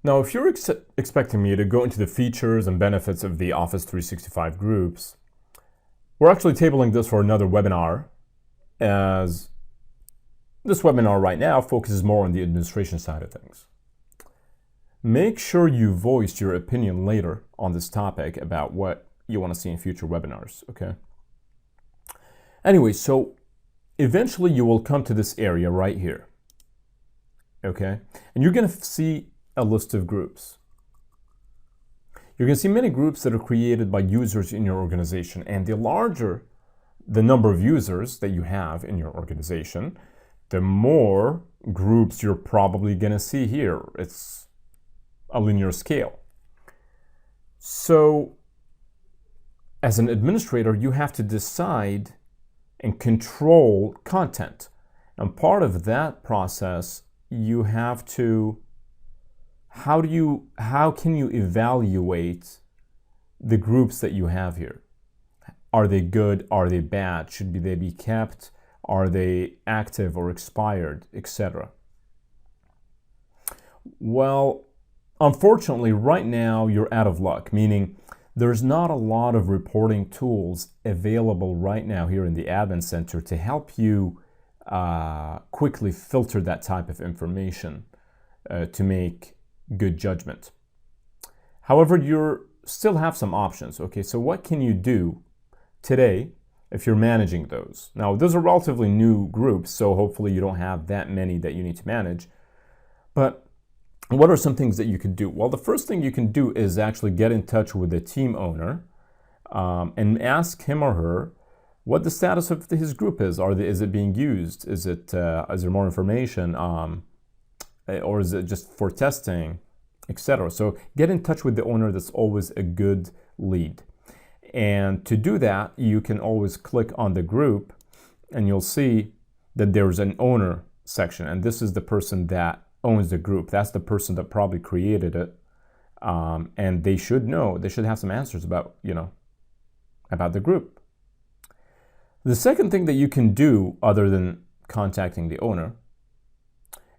Now, if you're expecting me to go into the features and benefits of the Office 365 groups, we're actually tabling this for another webinar, as this webinar right now focuses more on the administration side of things. Make sure you voice your opinion later on this topic about what you want to see in future webinars, okay? Anyway, so eventually you will come to this area right here, okay? And you're going to see a list of groups. You're going to see many groups that are created by users in your organization, and the larger the number of users that you have in your organization, the more groups you're probably going to see here. It's a linear scale. So as an administrator, you have to decide and control content. And part of that process, you have to, how can you evaluate the groups that you have here? Are they good? Are they bad? Should they be kept? Are they active or expired, etc.? Well, unfortunately, right now you're out of luck, meaning there's not a lot of reporting tools available right now here in the Admin Center to help you quickly filter that type of information to make good judgment. However, you still have some options. Okay, so what can you do today if you're managing those? Now, those are relatively new groups, so hopefully you don't have that many that you need to manage. But what are some things that you could do? Well, the first thing you can do is actually get in touch with the team owner and ask him or her what the status of his group is. Is it being used? Is there more information? Or is it just for testing, etc.? So get in touch with the owner. That's always a good lead. And to do that, you can always click on the group and you'll see that there's an owner section. And this is the person that owns the group. That's the person that probably created it. And they should know, they should have some answers about the group. The second thing that you can do other than contacting the owner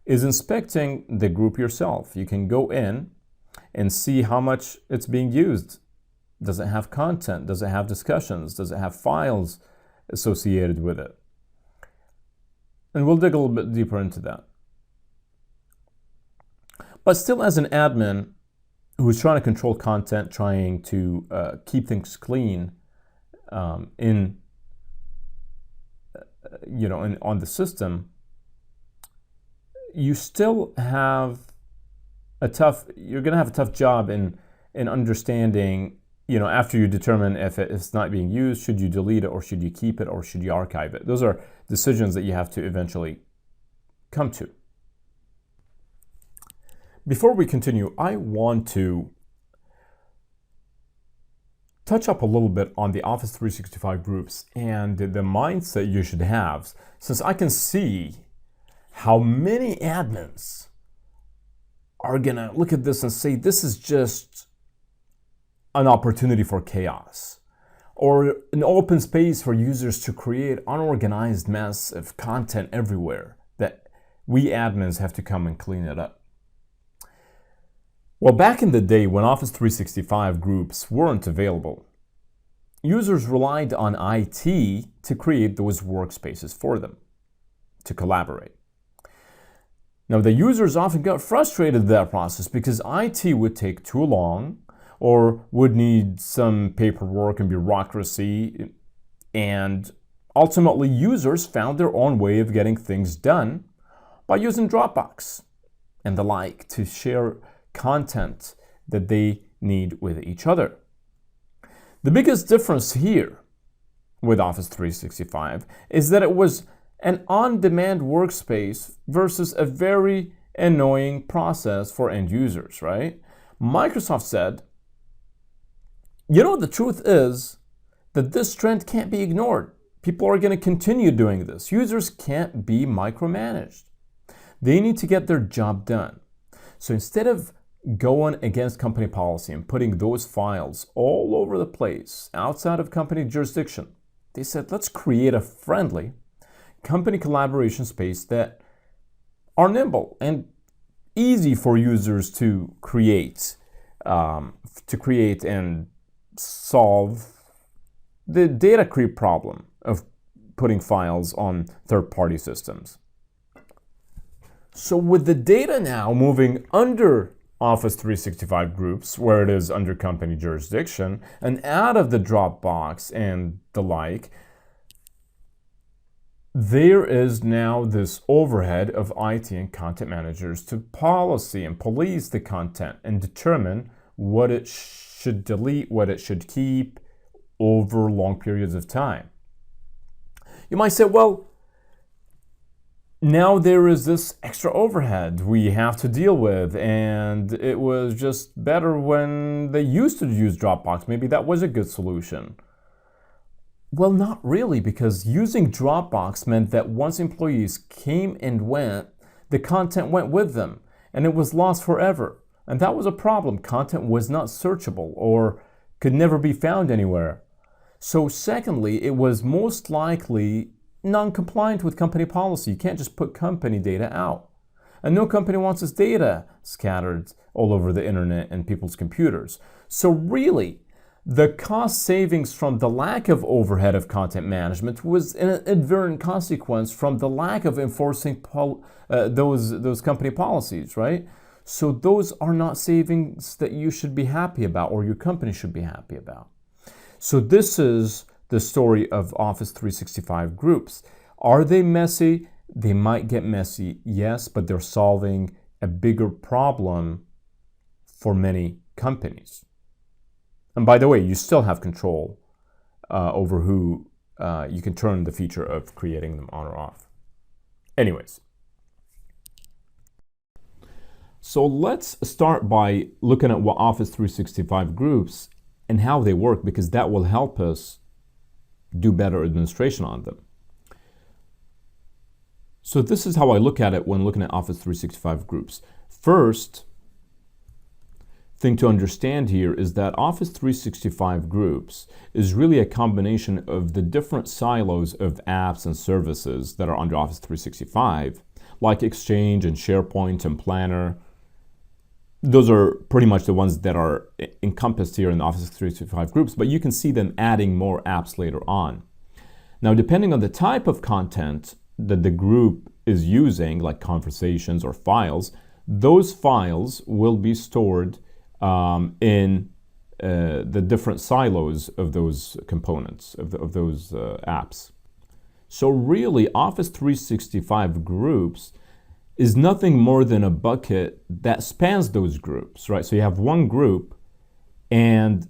is inspecting the group yourself. You can go in and see how much it's being used. Does it have content? Does it have discussions? Does it have files associated with it? And we'll dig a little bit deeper into that. But still, as an admin who's trying to control content, trying to keep things clean on the system, you still have you're going to have a tough job in understanding, after you determine if it's not being used, should you delete it or should you keep it or should you archive it? Those are decisions that you have to eventually come to. Before we continue, I want to touch up a little bit on the Office 365 groups and the mindset you should have, since I can see how many admins are gonna look at this and say, this is just an opportunity for chaos, or an open space for users to create unorganized mess of content everywhere that we admins have to come and clean it up. Well, back in the day when Office 365 groups weren't available, users relied on IT to create those workspaces for them, to collaborate. Now, the users often got frustrated with that process because IT would take too long or would need some paperwork and bureaucracy, and ultimately users found their own way of getting things done by using Dropbox and the like to share content that they need with each other. The biggest difference here with Office 365 is that it was an on-demand workspace versus a very annoying process for end users, right? Microsoft said, the truth is that this trend can't be ignored. People are going to continue doing this. Users can't be micromanaged. They need to get their job done. So instead of going against company policy and putting those files all over the place outside of company jurisdiction, they said, let's create a friendly company collaboration space that are nimble and easy for users to create and solve the data creep problem of putting files on third-party systems. So with the data now moving under Office 365 groups, where it is under company jurisdiction, and out of the Dropbox and the like, there is now this overhead of IT and content managers to policy and police the content and determine what it should delete, what it should keep over long periods of time. You might say, well, now there is this extra overhead we have to deal with, and it was just better when they used to use Dropbox. Maybe that was a good solution. Well, not really, because using Dropbox meant that once employees came and went, the content went with them, and it was lost forever. And that was a problem. Content was not searchable or could never be found anywhere. So secondly, it was most likely non-compliant with company policy. You can't just put company data out. And no company wants its data scattered all over the internet and people's computers. So really, the cost savings from the lack of overhead of content management was an inadvertent consequence from the lack of enforcing those company policies, right? So those are not savings that you should be happy about or your company should be happy about. So this is the story of Office 365 groups. Are they messy? They might get messy, yes, but they're solving a bigger problem for many companies. And by the way, you still have control over who you can turn the feature of creating them on or off. Anyways, so let's start by looking at what Office 365 groups and how they work, because that will help us do better administration on them. So this is how I look at it when looking at Office 365 groups. First thing to understand here is that Office 365 groups is really a combination of the different silos of apps and services that are under Office 365, like Exchange and SharePoint and Planner. Those are pretty much the ones that are encompassed here in the Office 365 groups, but you can see them adding more apps later on. Now, depending on the type of content that the group is using, like conversations or files, those files will be stored in the different silos of those components, of those apps. So really, Office 365 groups is nothing more than a bucket that spans those groups, right? So you have one group and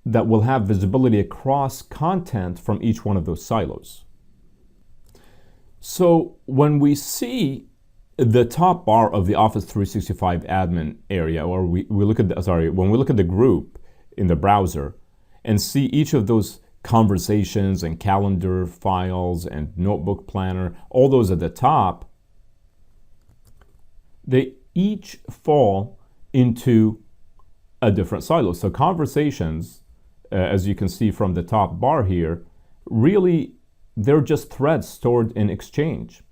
that will have visibility across content from each one of those silos. So when we see the top bar of the Office 365 admin area, or when we look at the group in the browser and see each of those conversations and calendar files and notebook planner, all those at the top, they each fall into a different silo. So conversations, as you can see from the top bar here, really they're just threads stored in Exchange.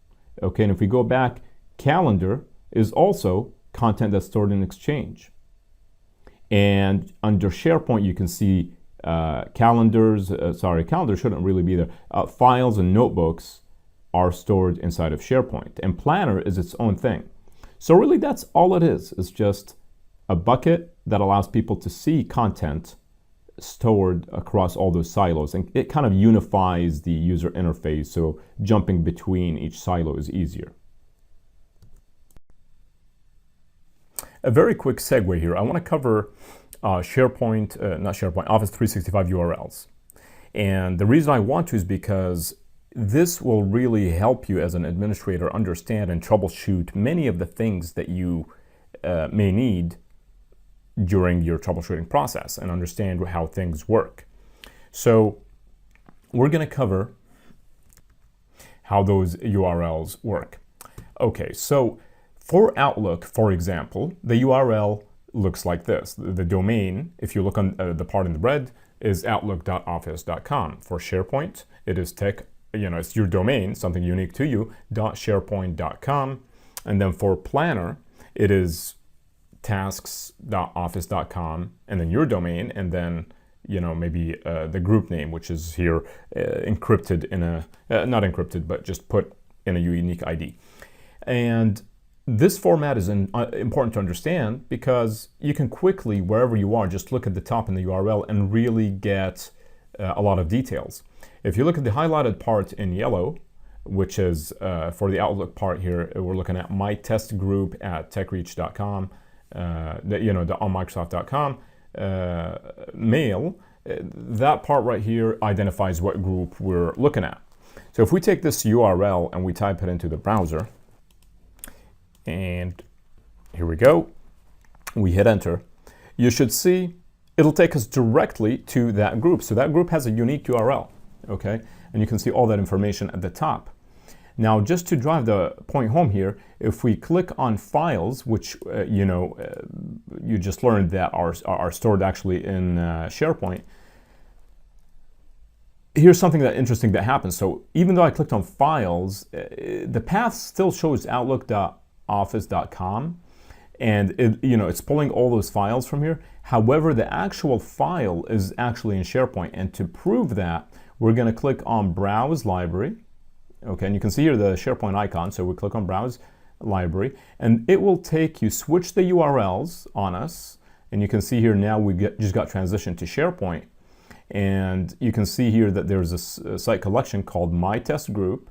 Okay, and if we go back, calendar is also content that's stored in Exchange. And under SharePoint, you can see calendars shouldn't really be there. Files and notebooks are stored inside of SharePoint. And Planner is its own thing. So really that's all it is. It's just a bucket that allows people to see content stored across all those silos. And it kind of unifies the user interface, so jumping between each silo is easier. A very quick segue here. I want to cover Office 365 URLs. And the reason I want to is because this will really help you as an administrator understand and troubleshoot many of the things that you may need during your troubleshooting process and understand how things work. So we're going to cover how those URLs work. Okay, so for Outlook, for example, the URL looks like this. The domain, if you look on the part in the red, is outlook.office.com. For SharePoint, it is it's your domain, something unique to you, .sharepoint.com. And then for Planner, it is tasks.office.com and then your domain, and then maybe the group name, which is here encrypted in a not encrypted, but just put in a unique ID. And this format is important to understand because you can quickly, wherever you are, just look at the top in the URL and really get a lot of details. If you look at the highlighted part in yellow, which is for the Outlook part here, we're looking at my test group at techreach.com, on Microsoft.com, mail, that part right here identifies what group we're looking at. So if we take this URL and we type it into the browser, and here we go, we hit enter, you should see it'll take us directly to that group. So that group has a unique URL, okay? And you can see all that information at the top. Now, just to drive the point home here, if we click on files, which you just learned that are stored actually in SharePoint, here's something interesting that happens. So even though I clicked on files, the path still shows outlook.office.com, and it's pulling all those files from here. However, the actual file is actually in SharePoint, and to prove that, we're going to click on Browse Library. Okay, and you can see here the SharePoint icon, so we click on Browse Library, and it will switch the URLs on us, and you can see here now we just got transitioned to SharePoint, and you can see here that there's a site collection called My Test Group,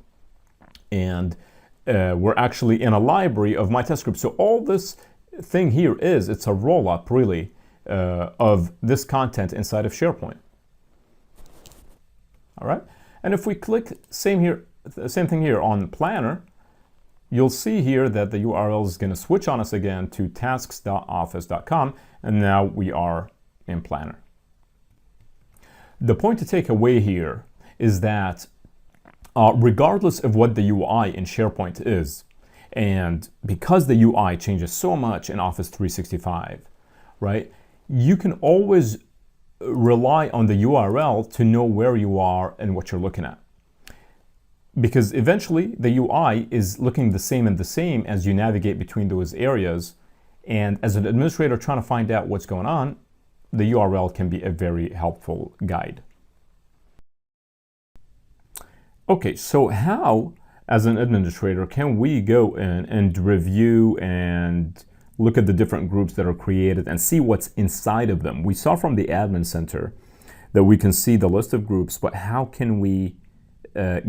and we're actually in a library of My Test Group. So all this thing here it's a roll-up, really, of this content inside of SharePoint. All right, and if we click same thing here on Planner, you'll see here that the URL is going to switch on us again to tasks.office.com, and now we are in Planner. The point to take away here is that regardless of what the UI in SharePoint is, and because the UI changes so much in Office 365, right, you can always rely on the URL to know where you are and what you're looking at. Because eventually the UI is looking the same as you navigate between those areas. And as an administrator trying to find out what's going on, the URL can be a very helpful guide. Okay, so how, as an administrator, can we go in and review and look at the different groups that are created and see what's inside of them? We saw from the Admin Center that we can see the list of groups, but how can we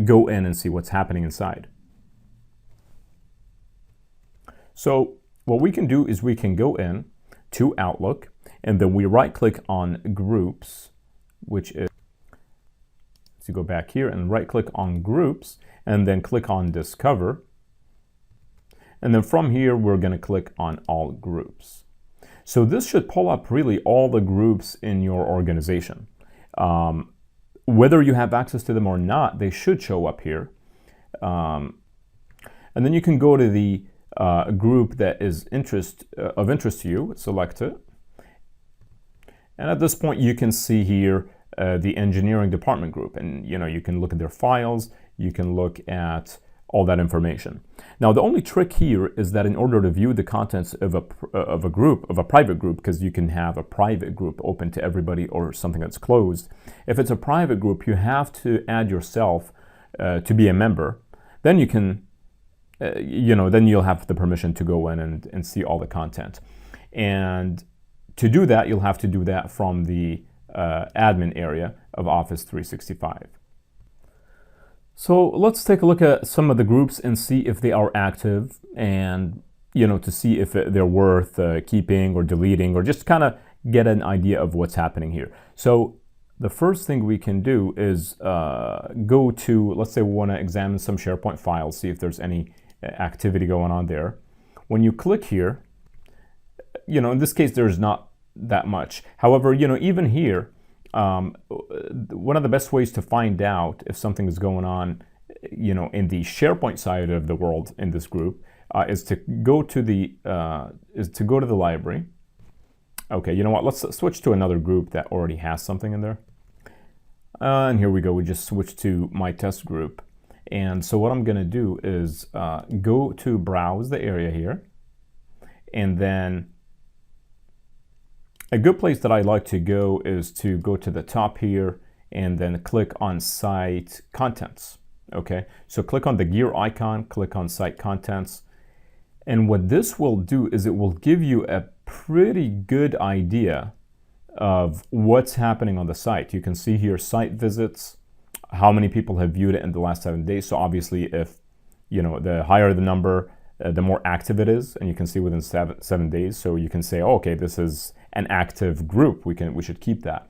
go in and see what's happening inside? So what we can do is we can go in to Outlook, and then we right-click on Groups, which is, so go back here and right-click on Groups, and then click on Discover. And then from here, we're going to click on All Groups. So this should pull up really all the groups in your organization. Whether you have access to them or not, they should show up here. And then you can go to the group that is of interest to you, select it. And at this point, you can see here the engineering department group. And you can look at their files, you can look at all that information. Now, the only trick here is that in order to view the contents of a private group, because you can have a private group open to everybody or something that's closed. If it's a private group, you have to add yourself to be a member. Then you can, then you'll have the permission to go in and see all the content. And to do that, you'll have to do that from the admin area of Office 365. So let's take a look at some of the groups and see if they are active, and to see if they're worth keeping or deleting, or just kind of get an idea of what's happening here. So the first thing we can do is go to, let's say we want to examine some SharePoint files, see if there's any activity going on there. When you click here, in this case there's not that much. However, even here, one of the best ways to find out if something is going on, in the SharePoint side of the world in this group, is to go to the library. Okay, you know what? Let's switch to another group that already has something in there. And here we go. We just switched to My Test Group. And so what I'm going to do is go to Browse the area here, And then a good place that I like to go is to go to the top here and then click on Site Contents. Okay, so click on the gear icon, click on Site Contents. And what this will do is it will give you a pretty good idea of what's happening on the site. You can see here site visits, how many people have viewed it in the last 7 days. So obviously if, the higher the number, the more active it is, and you can see within seven days. So you can say, oh, okay, this is an active group. We should keep that.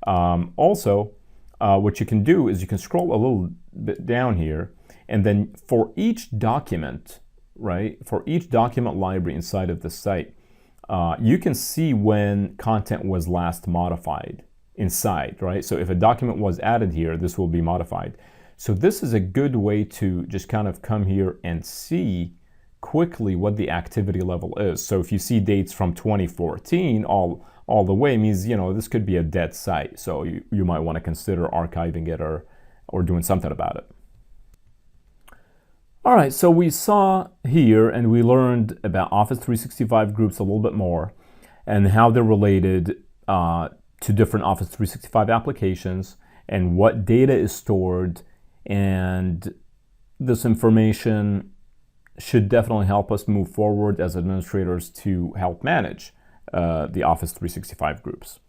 Also, what you can do is you can scroll a little bit down here, and then for each document, right? For each document library inside of the site, you can see when content was last modified inside, right? So if a document was added here, this will be modified. So this is a good way to just kind of come here and see quickly what the activity level is. So if you see dates from 2014 all the way, means this could be a dead site. So you might want to consider archiving it or doing something about it. All right, so we saw here and we learned about Office 365 groups a little bit more and how they're related to different Office 365 applications and what data is stored, and this information should definitely help us move forward as administrators to help manage the Office 365 groups.